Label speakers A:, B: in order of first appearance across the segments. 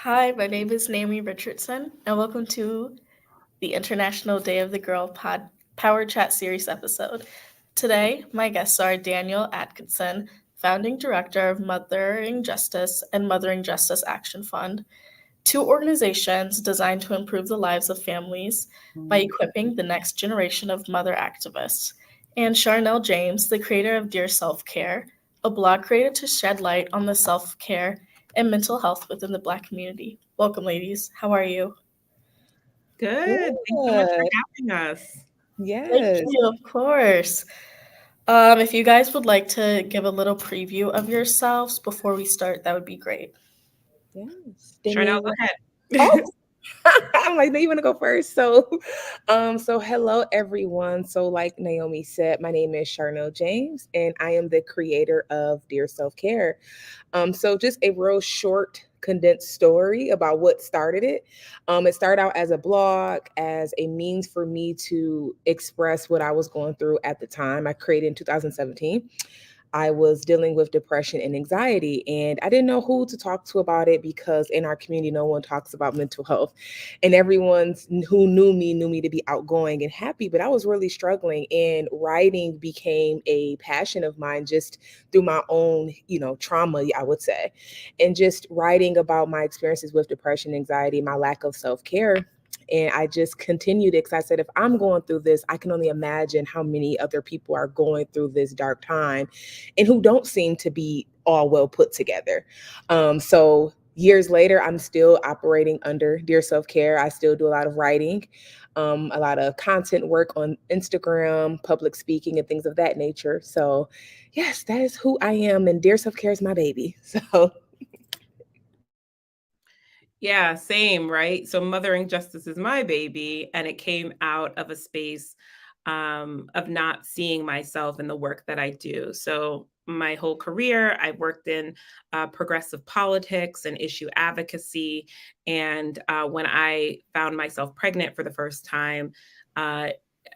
A: Hi, my name is Naomi Richardson, and welcome to the International Day of the Girl Power Chat Series episode. Today, my guests are Daniel Atkinson, founding director of Mothering Justice and Mothering Justice Action Fund, two organizations designed to improve the lives of families by equipping the next generation of mother activists, and Charnel James, the creator of Dear Self Care, a blog created to shed light on the self care and mental health within the Black community. Welcome, ladies. How are you?
B: Good. Thanks so much for
C: Good.
B: having us.
A: Thank
C: Yes.
A: you, of course. If you guys would like to give a little preview of yourselves before we start, that would be great.
C: Yes.
B: Charnel,
C: Danielle.
B: go
C: Oh,
B: ahead.
C: I'm like, no, you want to go first. So hello everyone. So, like Naomi said, my name is Charnel James, and I am the creator of Dear Self Care. So just a real short, condensed story about what started it. It started out as a blog, as a means for me to express what I was going through at the time. I created in 2017. I was dealing with depression and anxiety, and I didn't know who to talk to about it because in our community, no one talks about mental health. And everyone who knew me to be outgoing and happy, but I was really struggling. And writing became a passion of mine just through my own, trauma, I would say. And just writing about my experiences with depression, anxiety, my lack of self care, and I just continued because I said, if I'm going through this, I can only imagine how many other people are going through this dark time and who don't seem to be all well put together. So years later, I'm still operating under Dear Self Care. I still do a lot of writing, a lot of content work on Instagram, public speaking, and things of that nature. So, yes, that is who I am, and Dear Self Care is my baby. So,
B: Yeah, same, right? So Mothering Justice is my baby, and it came out of a space of not seeing myself in the work that I do. So my whole career, I've worked in progressive politics and issue advocacy. And when I found myself pregnant for the first time, uh,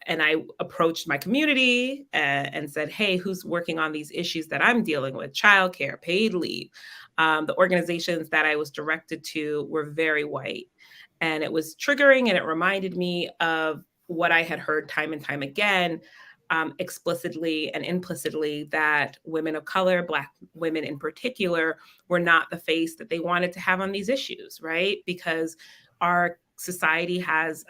B: and I approached my community and said, hey, who's working on these issues that I'm dealing with? Childcare, paid leave. The organizations that I was directed to were very white. And it was triggering, and it reminded me of what I had heard time and time again, explicitly and implicitly, that women of color, Black women in particular, were not the face that they wanted to have on these issues, right? Because our society has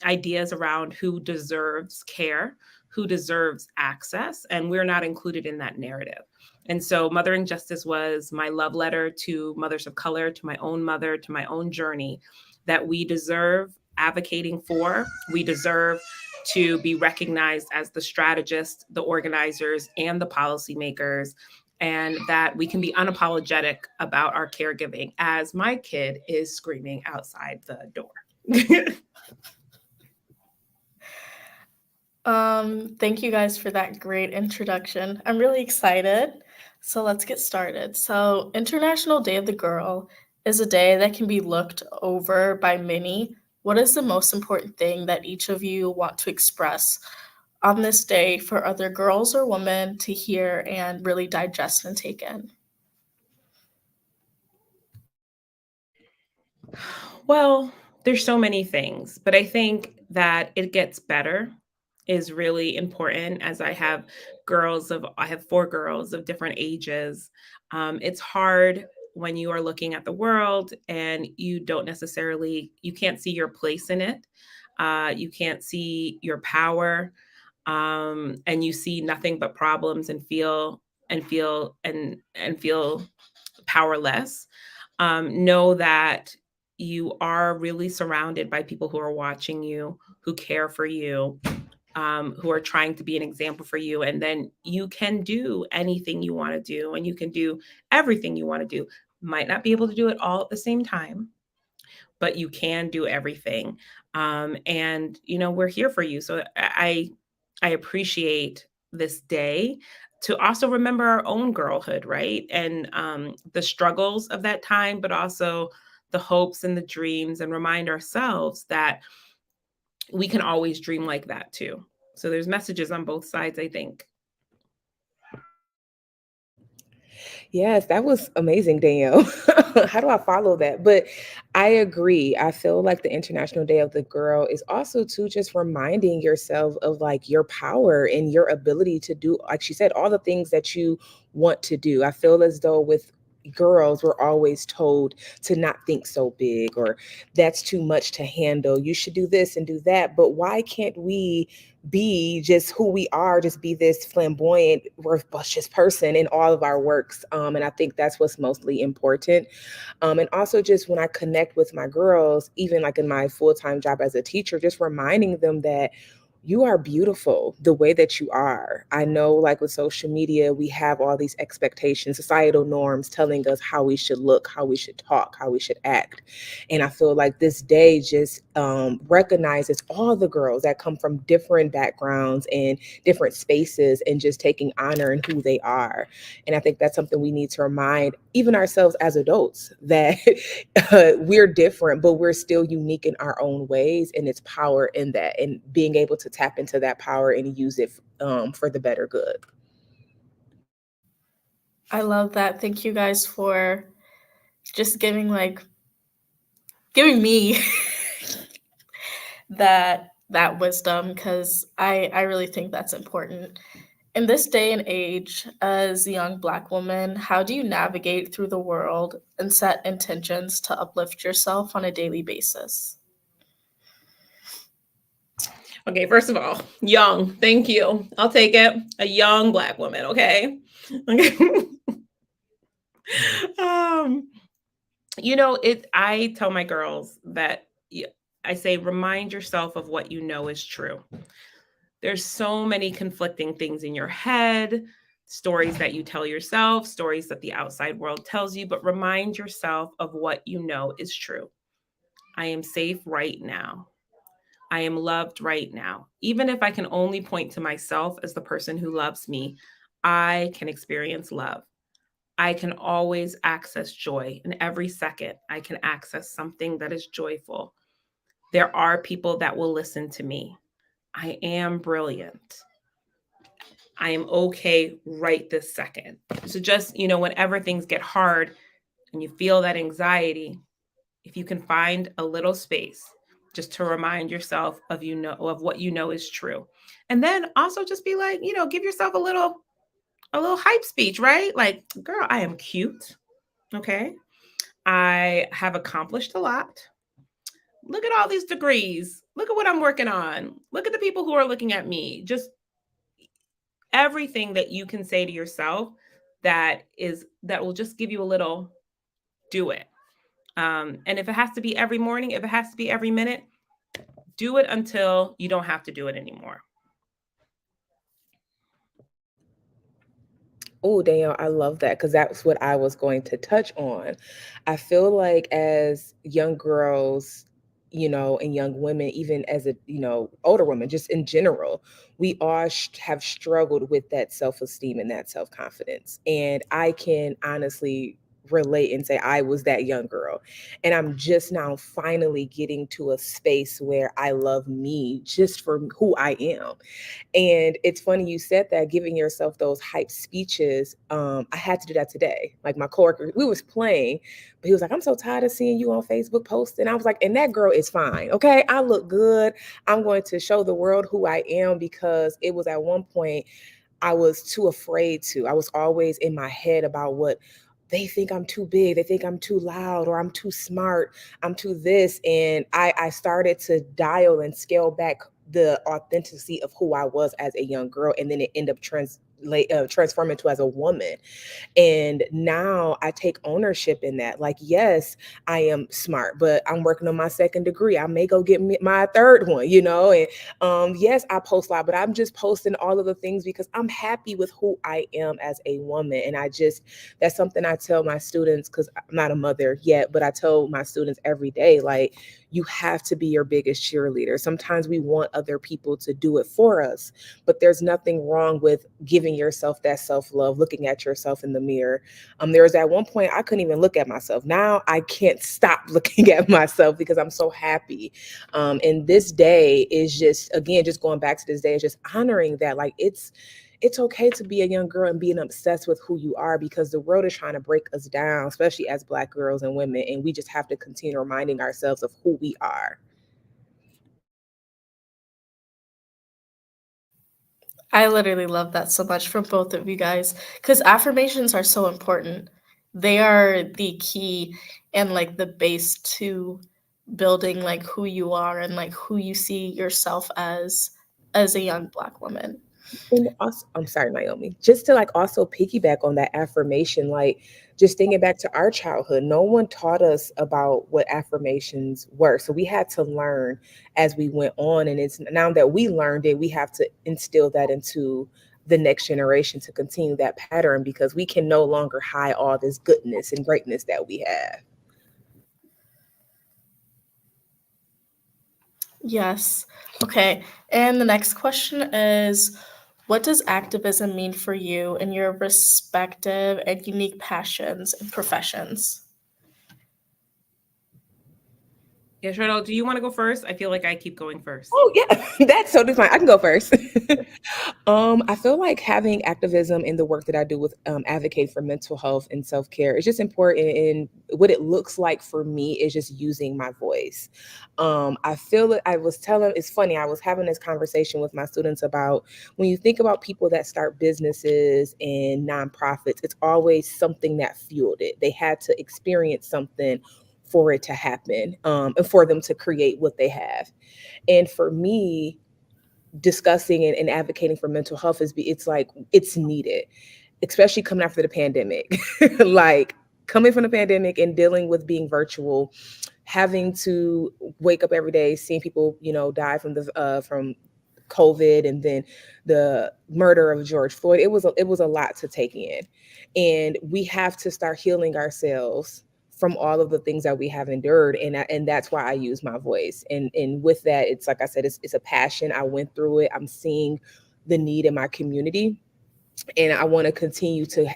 B: ideas around who deserves care, who deserves access, and we're not included in that narrative. And so, Mothering Justice was my love letter to mothers of color, to my own mother, to my own journey, that we deserve advocating for. We deserve to be recognized as the strategists, the organizers, and the policymakers, and that we can be unapologetic about our caregiving as my kid is screaming outside the door.
A: Thank you guys for that great introduction. I'm really excited. So let's get started. So, International Day of the Girl is a day that can be looked over by many. What is the most important thing that each of you want to express on this day for other girls or women to hear and really digest and take in?
B: Well, there's so many things, but I think that it gets better is really important. As I have four girls of different ages. It's hard when you are looking at the world and you can't see your place in it. You can't see your power, and you see nothing but problems and feel powerless. Know that you are really surrounded by people who are watching you, who care for you, who are trying to be an example for you. And then you can do anything you want to do, and you can do everything you want to do. Might not be able to do it all at the same time, but you can do everything. And we're here for you. So I appreciate this day to also remember our own girlhood, right? And the struggles of that time, but also the hopes and the dreams, and remind ourselves that we can always dream like that too. So there's messages on both sides, I think.
C: Yes, that was amazing, Danielle. How do I follow that? But I agree. I feel like the International Day of the Girl is also too just reminding yourself of like your power and your ability to do, like she said, all the things that you want to do. I feel as though with girls, we're always told to not think so big or that's too much to handle. You should do this and do that. But why can't we be just who we are, just be this flamboyant, robust person in all of our works? And I think that's what's mostly important. And also, just when I connect with my girls, even like in my full time job as a teacher, just reminding them that you are beautiful the way that you are. I know, like with social media, we have all these expectations, societal norms telling us how we should look, how we should talk, how we should act. And I feel like this day just recognizes all the girls that come from different backgrounds and different spaces and just taking honor in who they are. And I think that's something we need to remind even ourselves as adults that we're different, but we're still unique in our own ways. And it's power in that and being able to tap into that power and use it for the better good.
A: I love that. Thank you guys for just giving me that wisdom, because I really think that's important. In this day and age, as a young Black woman, how do you navigate through the world and set intentions to uplift yourself on a daily basis?
B: Okay, first of all, young. Thank you. I'll take it. A young Black woman. Okay. Okay. um, I tell my girls that I say, remind yourself of what you know is true. There's so many conflicting things in your head, stories that you tell yourself, stories that the outside world tells you, but remind yourself of what you know is true. I am safe right now. I am loved right now. Even if I can only point to myself as the person who loves me, I can experience love. I can always access joy in every second. I can access something that is joyful. There are people that will listen to me. I am brilliant. I am okay right this second. So just, whenever things get hard and you feel that anxiety, if you can find a little space just to remind yourself of what you know is true. And then also just be like, give yourself a little hype speech, right? Like, girl, I am cute. Okay. I have accomplished a lot. Look at all these degrees. Look at what I'm working on. Look at the people who are looking at me. Just everything that you can say to yourself that will just give you a little do it. And if it has to be every morning, if it has to be every minute, do it until you don't have to do it anymore.
C: Oh, Danielle, I love that because that's what I was going to touch on. I feel like as young girls, and young women, even as older women, just in general, we all have struggled with that self-esteem and that self-confidence. And I can honestly relate and say I was that young girl. And I'm just now finally getting to a space where I love me just for who I am. And it's funny you said that, giving yourself those hype speeches. I had to do that today. Like my coworker, we was playing, but he was like, "I'm so tired of seeing you on Facebook posting." I was like, "And that girl is fine. Okay. I look good. I'm going to show the world who I am," because it was at one point I was too afraid to. I was always in my head about what they think I'm too big, they think I'm too loud, or I'm too smart, I'm too this. And I started to dial and scale back the authenticity of who I was as a young girl. And then it ended up transforming to as a woman. And now I take ownership in that. Like, yes, I am smart, but I'm working on my second degree. I may go get my third one, And yes, I post a lot, but I'm just posting all of the things because I'm happy with who I am as a woman. And that's something I tell my students, because I'm not a mother yet, but I tell my students every day, like, you have to be your biggest cheerleader. Sometimes we want other people to do it for us, but there's nothing wrong with giving yourself that self-love, looking at yourself in the mirror. There was at one point I couldn't even look at myself. Now I can't stop looking at myself because I'm so happy. And this day is just, again, just going back to this day, is just honoring that, like, it's it's okay to be a young girl and being obsessed with who you are, because the world is trying to break us down, especially as Black girls and women. And we just have to continue reminding ourselves of who we are.
A: I literally love that so much from both of you guys because affirmations are so important. They are the key and like the base to building like who you are and like who you see yourself as a young Black woman.
C: And also, I'm sorry, Naomi, just to like also piggyback on that affirmation, like just thinking back to our childhood, no one taught us about what affirmations were. So we had to learn as we went on. And it's now that we learned it, we have to instill that into the next generation to continue that pattern, because we can no longer hide all this goodness and greatness that we have.
A: Yes. Okay. And the next question is, what does activism mean for you in your respective and unique passions and professions?
B: Yeah, Cheryl, do you want to go first? I feel like I keep going first.
C: Oh yeah, that's totally fine. I can go first. I feel like having activism in the work that I do with advocate for mental health and self care is just important. And what it looks like for me is just using my voice. I feel that I was telling. It's funny. I was having this conversation with my students about when you think about people that start businesses and nonprofits, it's always something that fueled it. They had to experience something for it to happen, and for them to create what they have. And for me, discussing and advocating for mental health it's like it's needed, especially coming after the pandemic. Like coming from the pandemic and dealing with being virtual, having to wake up every day seeing people, die from COVID, and then the murder of George Floyd. It was a lot to take in, and we have to start healing ourselves from all of the things that we have endured. And that's why I use my voice. And with that, it's like I said, it's a passion. I went through it. I'm seeing the need in my community, and I want to continue to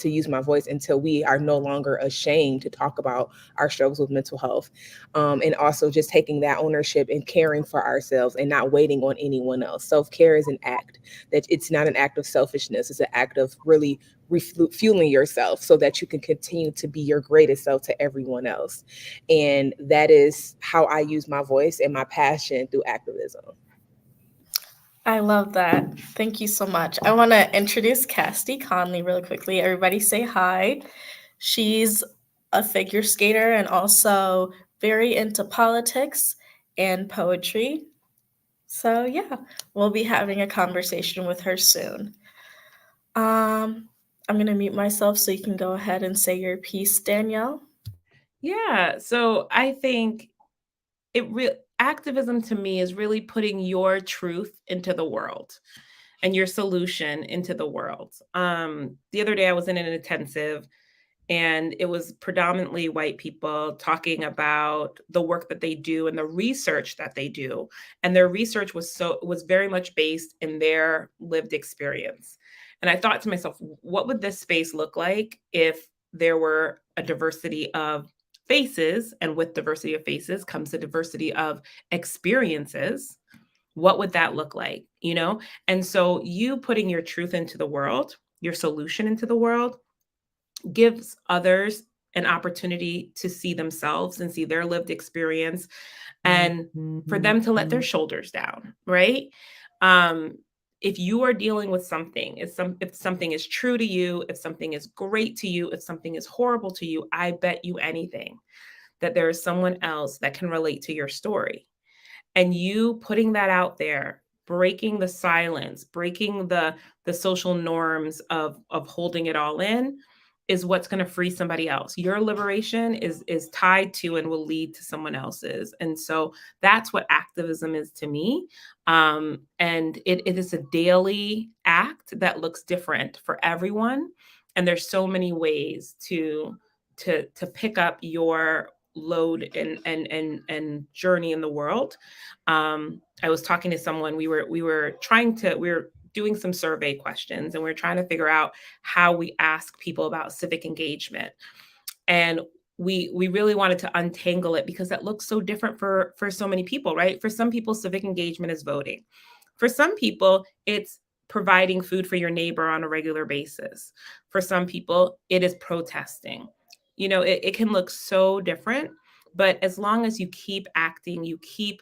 C: use my voice until we are no longer ashamed to talk about our struggles with mental health, and also just taking that ownership and caring for ourselves and not waiting on anyone else. Self-care is an act, that it's not an act of selfishness. It's an act of really refueling yourself so that you can continue to be your greatest self to everyone else. And that is how I use my voice and my passion through activism.
A: I love that. Thank you so much. I want to introduce Casty Conley really quickly. Everybody say hi. She's a figure skater and also very into politics and poetry. So, yeah, we'll be having a conversation with her soon. I'm going to mute myself so you can go ahead and say your piece, Danielle.
B: Yeah, so I think activism to me is really putting your truth into the world and your solution into the world. The other day I was in an intensive, and it was predominantly white people talking about the work that they do and the research that they do. And their research was very much based in their lived experience. And I thought to myself, what would this space look like if there were a diversity of faces, and with diversity of faces comes the diversity of experiences? What would that look like? And so you putting your truth into the world, your solution into the world, gives others an opportunity to see themselves and see their lived experience, and for them to let their shoulders down, right? If you are dealing with something, if something is true to you, if something is great to you, if something is horrible to you, I bet you anything that there is someone else that can relate to your story. And you putting that out there, breaking the silence, breaking the social norms of holding it all in, is what's going to free somebody else. Your liberation is tied to and will lead to someone else's. And so that's what activism is to me. And it is a daily act that looks different for everyone. And there's so many ways to pick up your load and journey in the world. I was talking to someone, we were doing some survey questions, and we're trying to figure out how we ask people about civic engagement. And we really wanted to untangle it because that looks so different for so many people, right? For some people, civic engagement is voting. For some people, it's providing food for your neighbor on a regular basis. For some people, it is protesting. It can look so different, but as long as you keep acting, you keep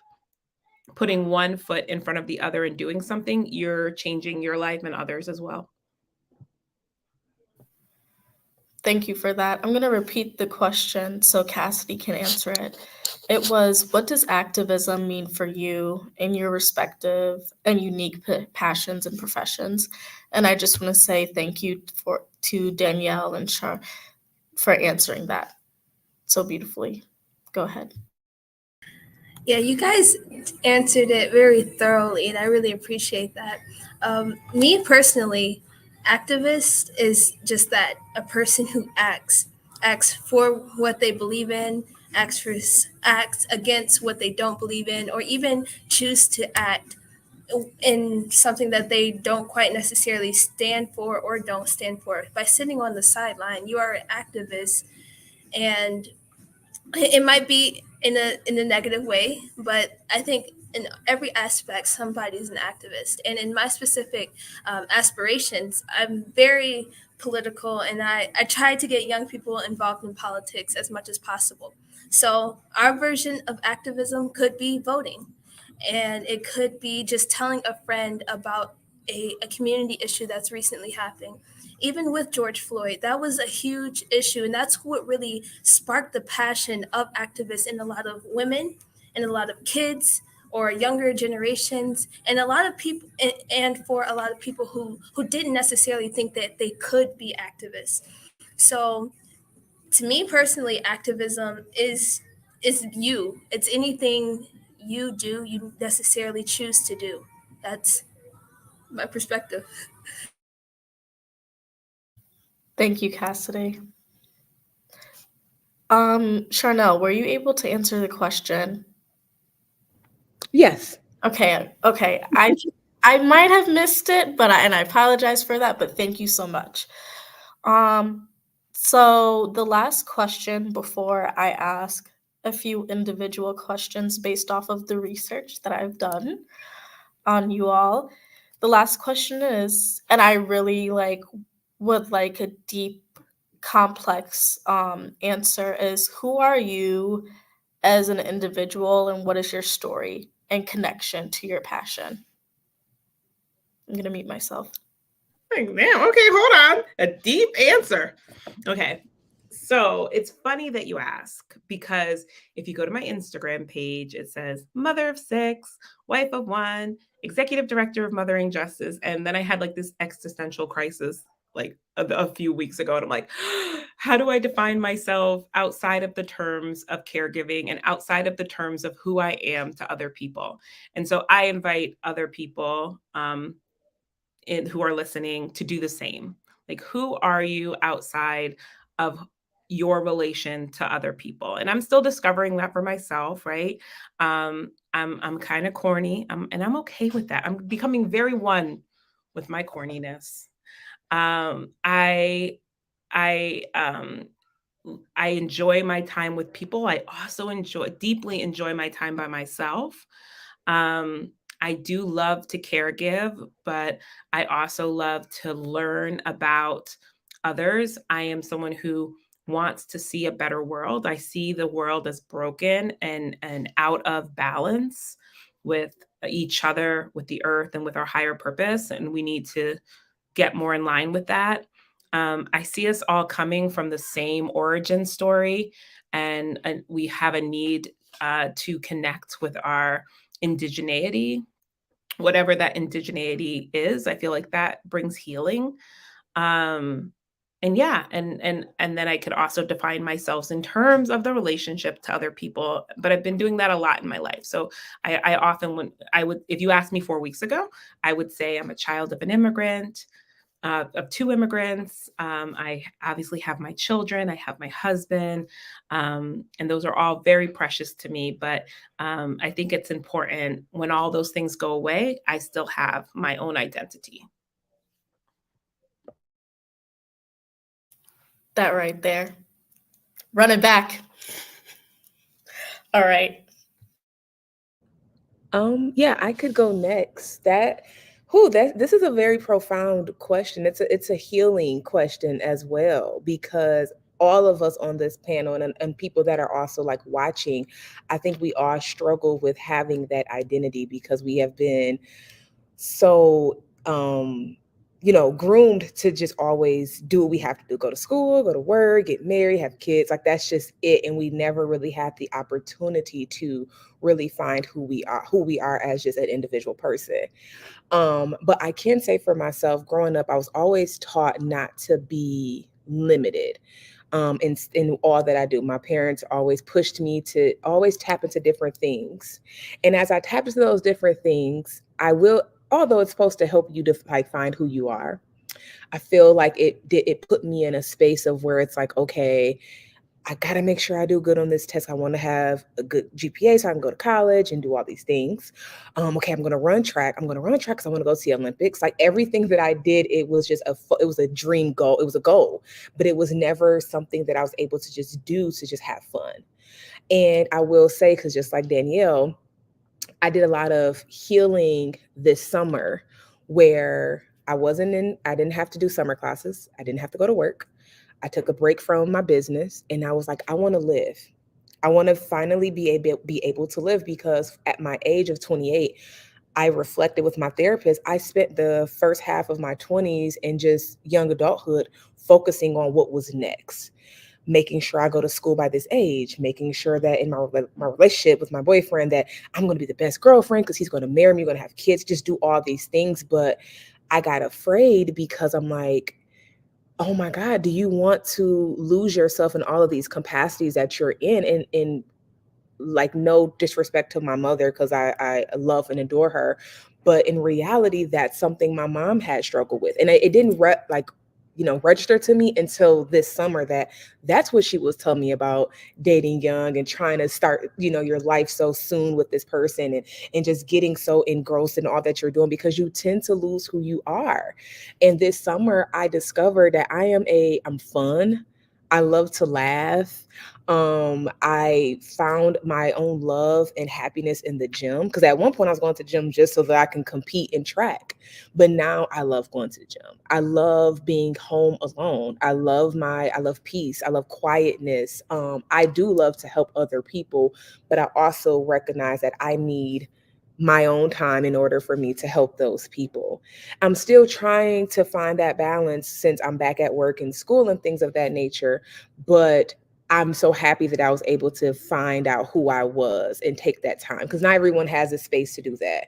B: putting one foot in front of the other and doing something, you're changing your life and others as well.
A: Thank you for that. I'm going to repeat the question so Cassidy can answer it. It was, what does activism mean for you in your respective and unique passions and professions? And I just want to say thank you to Danielle and Char for answering that so beautifully. Go ahead.
D: Yeah, you guys answered it very thoroughly, and I really appreciate that. Me personally, activist is just that, a person who acts for what they believe in, acts against what they don't believe in, or even choose to act in something that they don't quite necessarily stand for or don't stand for. By sitting on the sideline, you are an activist, and it might be in a negative way, but I think in every aspect somebody's an activist. And in my specific aspirations, I'm very political, and I try to get young people involved in politics as much as possible. So our version of activism could be voting, and it could be just telling a friend about a community issue that's recently happening. Even with George Floyd, that was a huge issue, and that's what really sparked the passion of activists in a lot of women and a lot of kids or younger generations, and a lot of people, and for a lot of people who didn't necessarily think that they could be activists. So to me personally, activism is you. It's anything you necessarily choose to do. That's my perspective.
A: Thank you, Cassidy. Charnel, were you able to answer the question?
C: Yes.
A: Okay. I might have missed it, and I apologize for that, but thank you so much. So the last question before I ask a few individual questions based off of the research that I've done on you all. The last question is, and I really would like a deep, complex answer, is who are you as an individual, and what is your story and connection to your passion? I'm gonna mute myself.
B: Damn, okay, hold on. A deep answer. Okay. So it's funny that you ask, because if you go to my Instagram page, it says mother of 6, wife of 1, executive director of Mothering Justice. And then I had this existential crisis a few weeks ago. And I'm like, how do I define myself outside of the terms of caregiving and outside of the terms of who I am to other people? And so I invite other people who are listening to do the same. Who are you outside of your relation to other people? And I'm still discovering that for myself, right? I'm kind of corny, and I'm okay with that. I'm becoming very one with my corniness. I enjoy my time with people. I also deeply enjoy my time by myself. I do love to caregive, but I also love to learn about others. I am someone who wants to see a better world. I see the world as broken and out of balance with each other, with the earth, and with our higher purpose. And we need to get more in line with that. I see us all coming from the same origin story, and we have a need to connect with our indigeneity, whatever that indigeneity is. I feel like that brings healing. And yeah, and then I could also define myself in terms of the relationship to other people, but I've been doing that a lot in my life. So I often, if you asked me 4 weeks ago, I would say I'm a child of an immigrant, of 2 immigrants. I obviously have my children, I have my husband, and those are all very precious to me. But I think it's important, when all those things go away, I still have my own identity.
A: That right there. Run it back. All right.
C: Yeah, I could go next. That This is a very profound question. It's a healing question as well, because all of us on this panel and people that are also like watching, I think we all struggle with having that identity because we have been so groomed to just always do what we have to do, go to school, go to work, get married, have kids. Like that's just it. And we never really had the opportunity to really find who we are as just an individual person. But I can say for myself, growing up, I was always taught not to be limited in all that I do. My parents always pushed me to always tap into different things. And as I tap into those different things, although it's supposed to help you to like find who you are, I feel like it put me in a space of where it's like, okay, I got to make sure I do good on this test. I want to have a good GPA so I can go to college and do all these things. Okay, I'm going to run track. I'm going to run track because I want to go to the Olympics. Like everything that I did, it was a dream goal. It was a goal, but it was never something that I was able to just do to just have fun. And I will say, because just like Danielle, I did a lot of healing this summer where I didn't have to do summer classes. I didn't have to go to work. I took a break from my business and I was like, I want to live. I want to finally be able to live, because at my age of 28, I reflected with my therapist. I spent the first half of my 20s and just young adulthood focusing on what was next, making sure I go to school by this age, making sure that in my relationship with my boyfriend that I'm going to be the best girlfriend because he's going to marry me, going to have kids, just do all these things. But I got afraid because I'm like, oh my God, do you want to lose yourself in all of these capacities that you're in? And like, no disrespect to my mother, because I love and adore her. But in reality, that's something my mom had struggled with. And it didn't register to me until this summer that's what she was telling me about dating young and trying to start, your life so soon with this person, and just getting so engrossed in all that you're doing because you tend to lose who you are. And this summer I discovered that I'm fun. I love to laugh. I found my own love and happiness in the gym, because at one point I was going to the gym just so that I can compete in track. But now I love going to the gym. I love being home alone. I love peace. I love quietness. I do love to help other people, but I also recognize that I need my own time in order for me to help those people. I'm still trying to find that balance since I'm back at work and school and things of that nature, but I'm so happy that I was able to find out who I was and take that time, because not everyone has the space to do that.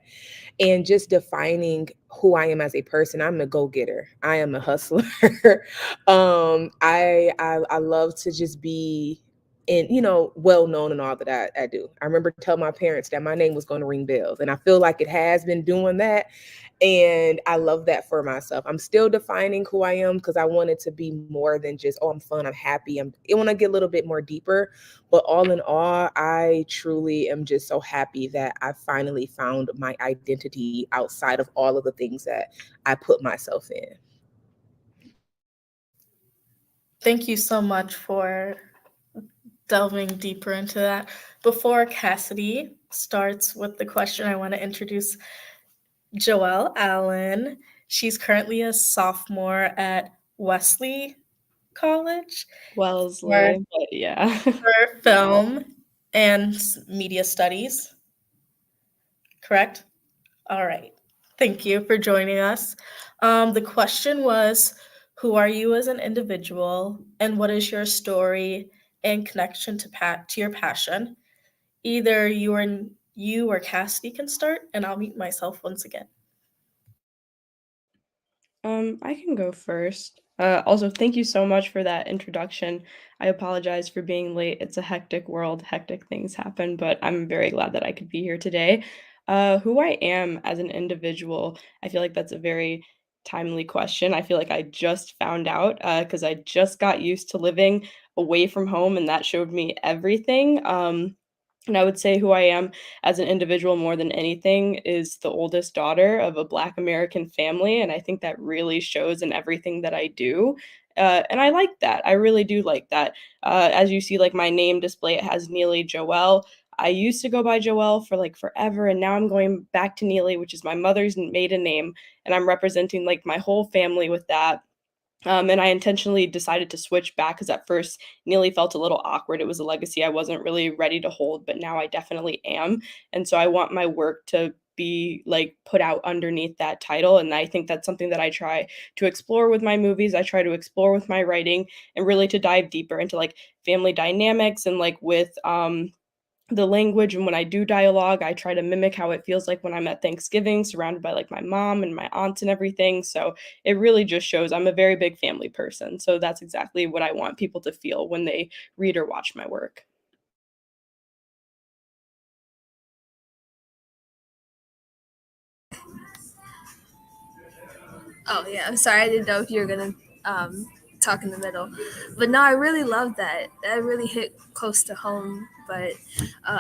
C: And just defining who I am as a person, I'm a go-getter. I am a hustler. I love to just be well known in all that I do. I remember telling my parents that my name was going to ring bells, and I feel like it has been doing that. And I love that for myself. I'm still defining who I am because I want it to be more than just, oh, I'm fun, I'm happy. I want to get a little bit more deeper. But all in all, I truly am just so happy that I finally found my identity outside of all of the things that I put myself in.
A: Thank you so much for delving deeper into that. Before Cassidy starts with the question, I want to introduce Joelle Allen. She's currently a sophomore at Wesley College
E: Wellesley, but yeah.
A: for film and media studies. Correct? All right. Thank you for joining us. The question was, who are you as an individual, and what is your story and connection to your passion? Either you or Cassidy can start, and I'll mute myself once again.
E: I can go first. Also, thank you so much for that introduction. I apologize for being late. It's a hectic world, hectic things happen, but I'm very glad that I could be here today. Who I am as an individual, I feel like that's a very timely question. I feel like I just found out because I just got used to living away from home, and that showed me everything. And I would say who I am as an individual more than anything is the oldest daughter of a Black American family. And I think that really shows in everything that I do. And I like that. I really do like that. As you see, like my name display, it has Neely Joelle. I used to go by Joelle for like forever, and now I'm going back to Neely, which is my mother's maiden name, and I'm representing like my whole family with that. And I intentionally decided to switch back because at first Neely felt a little awkward. It was a legacy I wasn't really ready to hold, but now I definitely am. And so I want my work to be like put out underneath that title. And I think that's something that I try to explore with my movies. I try to explore with my writing and really to dive deeper into like family dynamics and like with the language. And when I do dialogue, I try to mimic how it feels like when I'm at Thanksgiving, surrounded by like my mom and my aunts and everything. So it really just shows I'm a very big family person. So that's exactly what I want people to feel when they read or watch my work.
D: Oh yeah, I'm sorry. I didn't know if you were gonna talk in the middle, but no, I really love that. That really hit close to home. But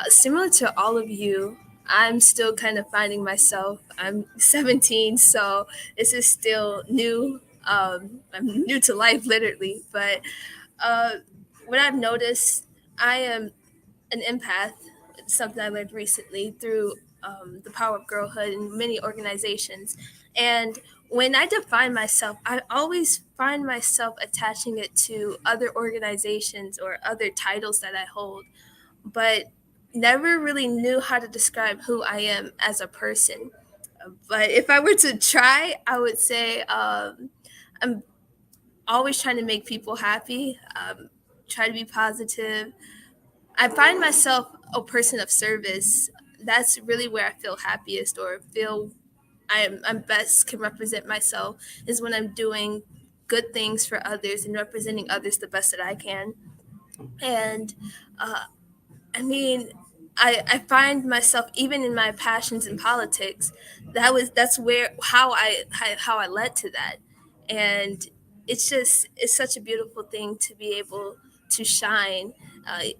D: similar to all of you, I'm still kind of finding myself. I'm 17, so this is still new. I'm new to life, literally. But uh, what I've noticed, I am an empath. It's something I learned recently through the power of girlhood in many organizations. And when I define myself, I always find myself attaching it to other organizations or other titles that I hold, but never really knew how to describe who I am as a person. But if I were to try, I would say I'm always trying to make people happy, try to be positive. I find myself a person of service. That's really where I feel happiest or feel I'm best can represent myself is when I'm doing good things for others and representing others the best that I can. And uh, I mean, I find myself even in my passions in politics. That's where how I led to that, and it's such a beautiful thing to be able to shine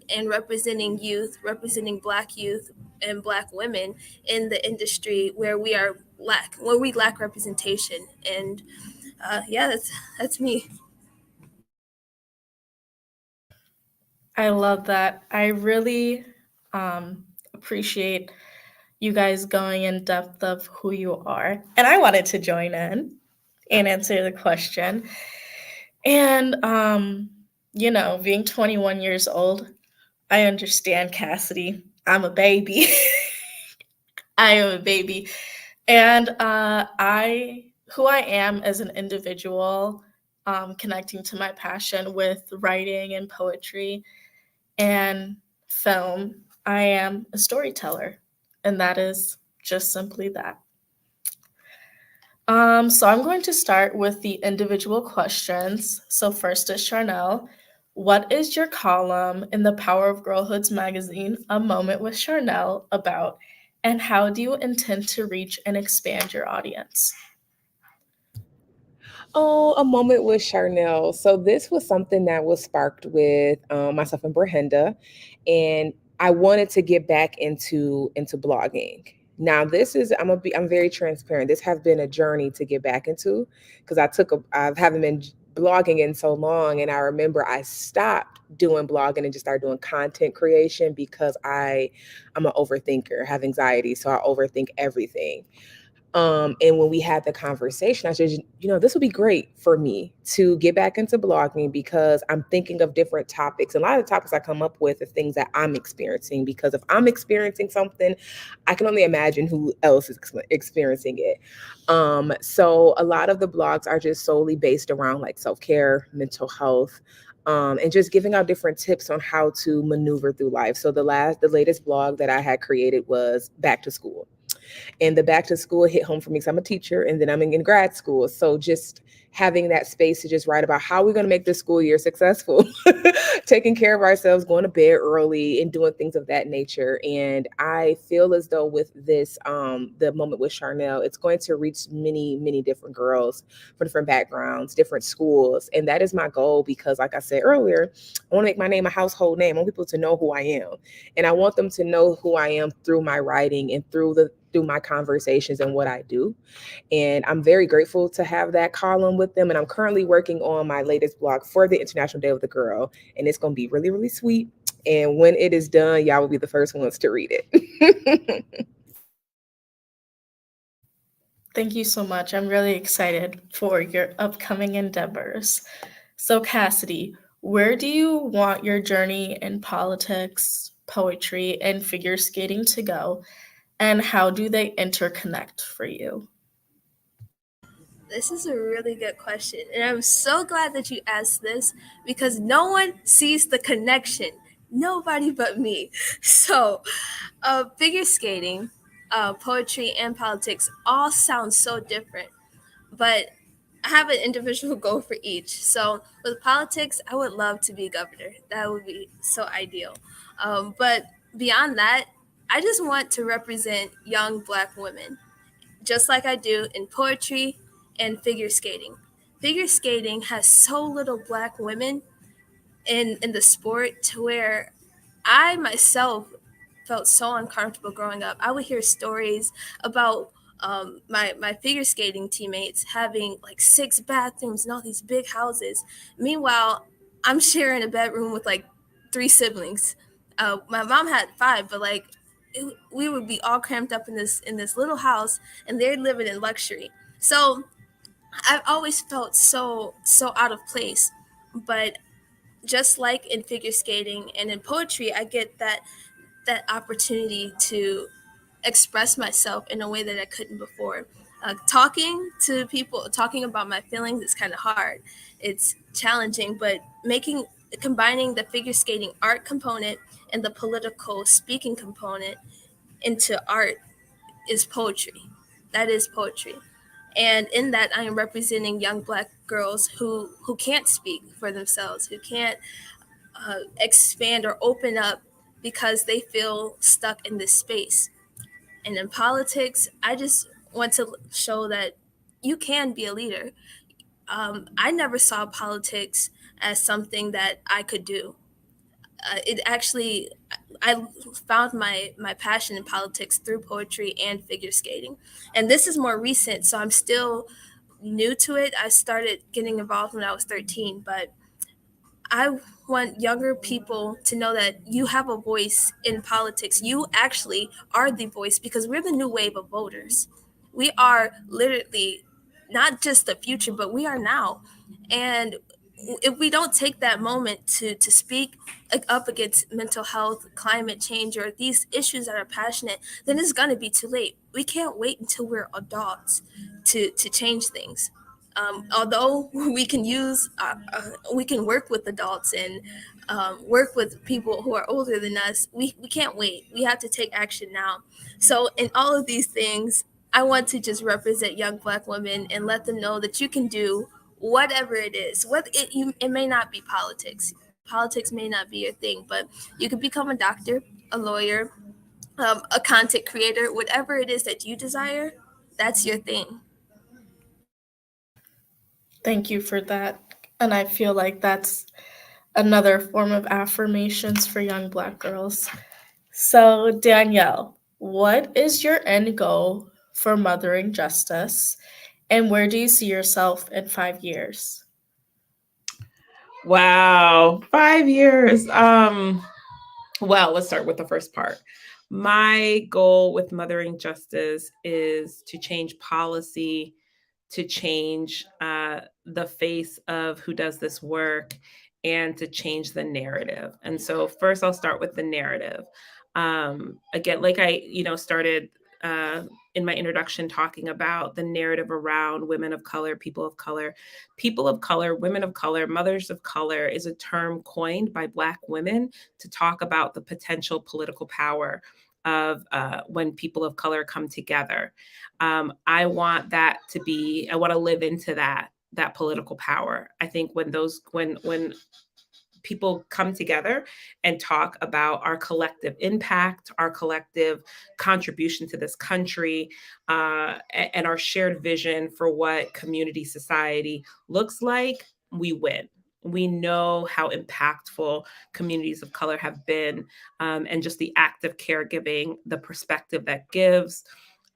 D: and representing youth, representing Black youth and Black women in the industry where we lack representation. And yeah, that's me.
A: I love that. I really appreciate you guys going in depth of who you are. And I wanted to join in and answer the question. And being 21 years old, I understand, Cassidy. I'm a baby. I am a baby. And who I am as an individual, connecting to my passion with writing and poetry and film, I am a storyteller. And that is just simply that. So I'm going to start with the individual questions. So first is Charnel. What is your column in the Power of Girlhoods magazine, A Moment with Charnel, about, and how do you intend to reach and expand your audience?
C: Oh, a moment with Charnel. So this was something that was sparked with myself and Brahenda, and I wanted to get back into blogging. Now, this is I'm very transparent. This has been a journey to get back into because I haven't been blogging in so long, and I remember I stopped doing blogging and just started doing content creation because I'm an overthinker, have anxiety, so I overthink everything. And when we had the conversation, I said, this would be great for me to get back into blogging because I'm thinking of different topics. And a lot of the topics I come up with are things that I'm experiencing, because if I'm experiencing something, I can only imagine who else is experiencing it. So a lot of the blogs are just solely based around like self-care, mental health, and just giving out different tips on how to maneuver through life. So the latest blog that I had created was back to school. And the back to school hit home for me because I'm a teacher and then I'm in grad school. So just having that space to just write about how we're going to make this school year successful, taking care of ourselves, going to bed early and doing things of that nature. And I feel as though with this, the moment with Charnel, it's going to reach many, many different girls from different backgrounds, different schools. And that is my goal because like I said earlier, I want to make my name a household name. I want people to know who I am. And I want them to know who I am through my writing and through my conversations and what I do. And I'm very grateful to have that column with them. And I'm currently working on my latest blog for the International Day of the Girl. And it's going to be really, really sweet. And when it is done, y'all will be the first ones to read it.
A: Thank you so much. I'm really excited for your upcoming endeavors. So, Cassidy, where do you want your journey in politics, poetry, and figure skating to go? And how do they interconnect for you?
D: This is a really good question. And I'm so glad that you asked this because no one sees the connection. Nobody but me. So, figure skating, poetry, and politics all sound so different. But I have an individual goal for each. So, with politics, I would love to be governor. That would be so ideal. But beyond that, I just want to represent young Black women just like I do in poetry and figure skating. Figure skating has so little Black women in the sport to where I myself felt so uncomfortable growing up. I would hear stories about my figure skating teammates having like 6 bathrooms and all these big houses. Meanwhile, I'm sharing a bedroom with like 3 siblings. My mom had 5, but like we would be all cramped up in this little house, and they're living in luxury. So I've always felt so out of place. But just like in figure skating and in poetry, I get that opportunity to express myself in a way that I couldn't before. Talking to people, talking about my feelings is kind of hard. It's challenging, but combining the figure skating art component and the political speaking component into art is poetry. That is poetry. And in that, I am representing young Black girls who can't speak for themselves, who can't expand or open up because they feel stuck in this space. And in politics, I just want to show that you can be a leader. I never saw politics as something that I could do. It actually, I found my passion in politics through poetry and figure skating. And this is more recent, so I'm still new to it. I started getting involved when I was 13, but I want younger people to know that you have a voice in politics. You actually are the voice because we're the new wave of voters. We are literally not just the future, but we are now. And if we don't take that moment to speak up against mental health, climate change, or these issues that are passionate, then it's going to be too late. We can't wait until we're adults to change things. Although we can work with adults and work with people who are older than us, we can't wait. We have to take action now. So in all of these things, I want to just represent young Black women and let them know that you can do whatever it is. It may not be politics. Politics may not be your thing, but you could become a doctor, a lawyer, a content creator, whatever it is that you desire. That's your thing.
A: Thank you for that. And I feel like that's another form of affirmations for young Black girls. So, Danielle, what is your end goal for Mothering Justice? And where do you see yourself in 5 years?
B: Wow, 5 years. Well, let's start with the first part. My goal with Mothering Justice is to change policy, to change the face of who does this work, and to change the narrative. And so, first, I'll start with the narrative. Again, like I, started in my introduction talking about the narrative around women of color, people of color. People of color, women of color, mothers of color is a term coined by Black women to talk about the potential political power of when people of color come together. I want to live into that political power. I think when people come together and talk about our collective impact, our collective contribution to this country, and our shared vision for what community society looks like, we win. We know how impactful communities of color have been, and just the act of caregiving, the perspective that gives,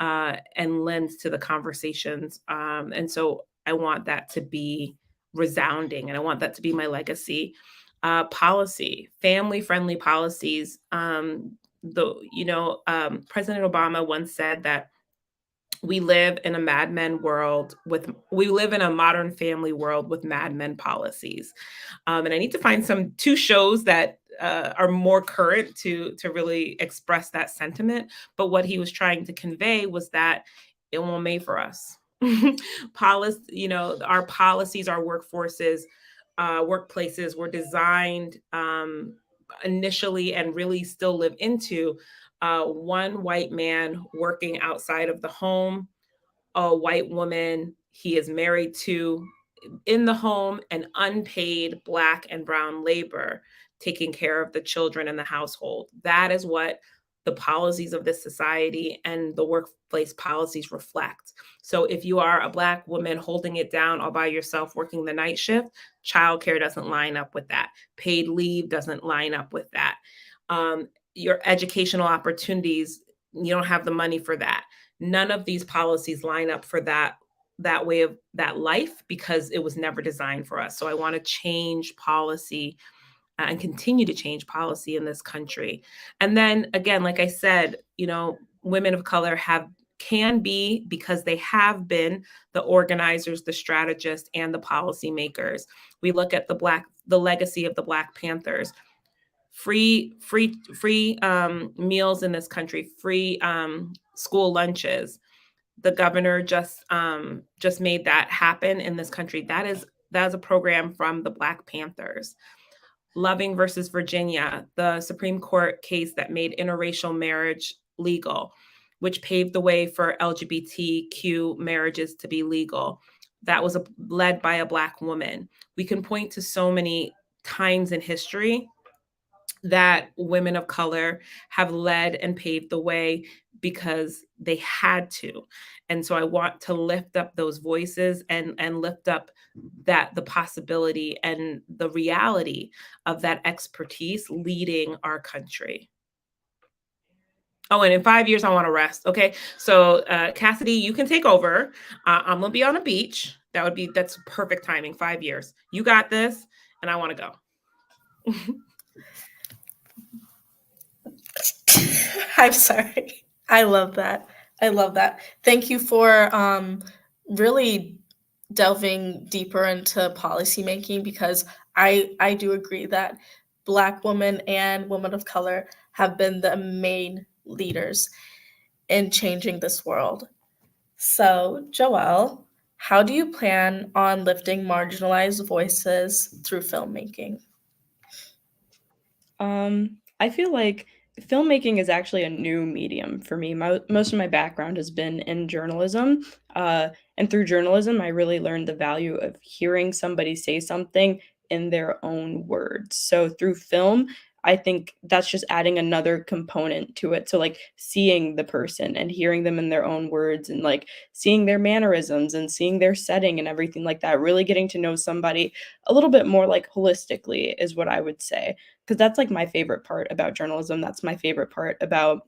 B: and lends to the conversations. And so I want that to be resounding, and I want that to be my legacy. policy, family-friendly policies. President Obama once said that we live in a we live in a modern family world with Mad Men policies. And I need to find two shows that are more current to really express that sentiment. But what he was trying to convey was that it won't made for us. Our policies, our workplaces were designed initially and really still live into one white man working outside of the home, a white woman he is married to in the home, and unpaid Black and brown labor taking care of the children in the household. That is what the policies of this society and the workplace policies reflect. So if you are a Black woman holding it down all by yourself, working the night shift, childcare doesn't line up with that. Paid leave doesn't line up with that. Your educational opportunities, you don't have the money for that. None of these policies line up for that way of that life, because it was never designed for us. So I want to change policy and continue to change policy in this country. And then again, like I said, women of color can be, because they have been, the organizers, the strategists, and the policymakers. We look at the legacy of the Black Panthers. Free meals in this country, free school lunches. The governor just made that happen in this country. That is a program from the Black Panthers. Loving versus Virginia, the Supreme Court case that made interracial marriage legal, which paved the way for LGBTQ marriages to be legal. That was led by a Black woman. We can point to so many times in history that women of color have led and paved the way because they had to. And so I want to lift up those voices and lift up the possibility and the reality of that expertise leading our country. Oh, and in 5 years, I want to rest. Okay. So Cassidy, you can take over. I'm going to be on a beach. That's perfect timing. 5 years. You got this. And I want to go.
A: I'm sorry. I love that. Thank you for really delving deeper into policymaking, because I do agree that Black women and women of color have been the main leaders in changing this world. So, Joelle, how do you plan on lifting marginalized voices through filmmaking?
E: I feel like filmmaking is actually a new medium for me. Most of my background has been in journalism. And through journalism, I really learned the value of hearing somebody say something in their own words. So through film, I think that's just adding another component to it. So, like, seeing the person and hearing them in their own words, and like seeing their mannerisms and seeing their setting and everything like that, really getting to know somebody a little bit more, like, holistically, is what I would say. Because that's like my favorite part about journalism. That's my favorite part about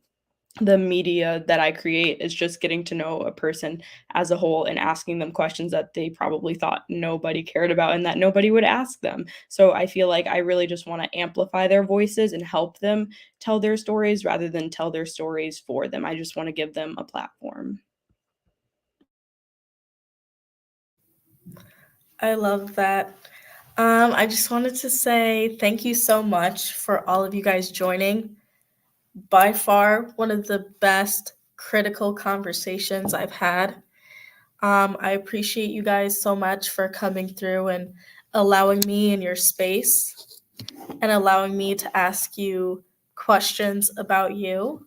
E: the media that I create, is just getting to know a person as a whole and asking them questions that they probably thought nobody cared about and that nobody would ask them. So I feel like I really just want to amplify their voices and help them tell their stories rather than tell their stories for them. I just want to give them a platform.
A: I love that. I just wanted to say thank you so much for all of you guys joining. By far, one of the best critical conversations I've had. I appreciate you guys so much for coming through and allowing me in your space and allowing me to ask you questions about you.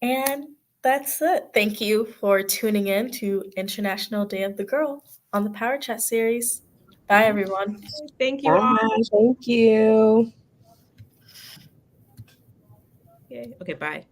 A: And that's it. Thank you for tuning in to International Day of the Girl on the Power Chat series. Bye, everyone.
B: Thank you all.
C: Bye. Thank you.
B: Yay. Okay, bye.